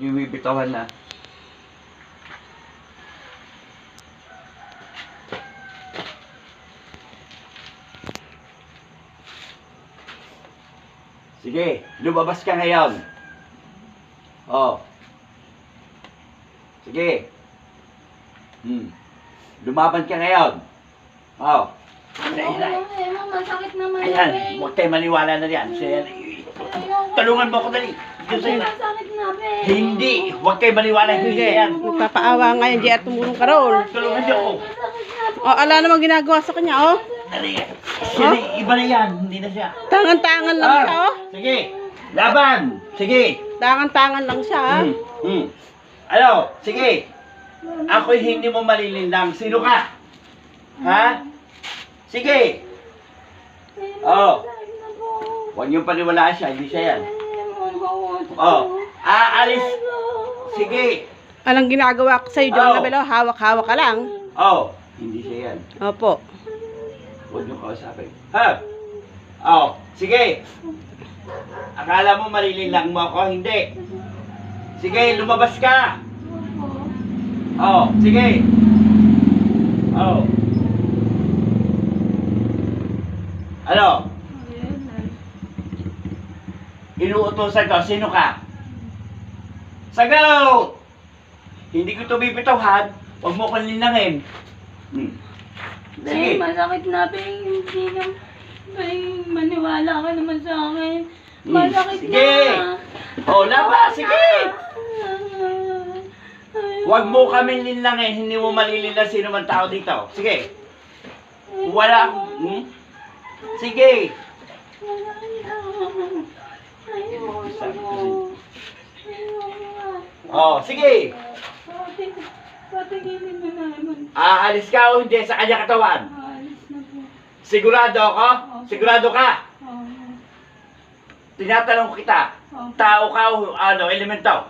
Yung bibitawan na. Sige, lumabas ka ngayon. Oh. Sige. Lumaban ka ngayon. Oh. Ayoko, masakit naman. Ayan, huwag tayo maniwala na yan. Tulungan mo ako dali. Masakit na, be. Hindi, huwag kayo maniwala. Hindi yan. Nagpapaawa nga yung JR, tumulong ka roon. Tulungan niyo ako. Masakit na po. O, ala namang ginagawa sa kanya, oh. Dali. Siya, iba na yan. Hindi na siya. Tangan-tangan lang siya, oh. Sige. Laban. Sige. Tangan-tangan lang siya, ah. Ano? Sige. Ako'y hindi mo malilindang. Sino ka? Ha? Sige. Oh. Masakit na po. Huwag niyong paniwalaan siya. Hindi siya yan. Oh. Oh. Aalis. Sige. Anong ginagawa ko sa'yo, John Oh. Labelo? Hawak-hawak ka lang. Oh. Hindi siya yan. Opo. Huwag niyong kausapin. Ha? Oh. Sige. Akala mo malilindang mo ako? Hindi. Sige, lumabas ka. Oh, sige. Oh. Ano? Inuutosan ko, sino ka? Sagaw! Hindi ko ito bibitawhan. Huwag mo kong linangin. Be, Sige. masakit na, be. Hindi na. Be, maniwala ka naman sa akin. Masakit Sige. na. Oh, laba, sige. Huwag mo kami linangin. Hindi mo malilina sino man tao dito. Sige. Wala. Sige. Oh, sige. Patigilin mo na naman. Aalis ka o hindi sa kanya katawan? Alis na po. Sigurado ako? Sigurado ka? Tinatanong kita. Tao ka o ano, elemento?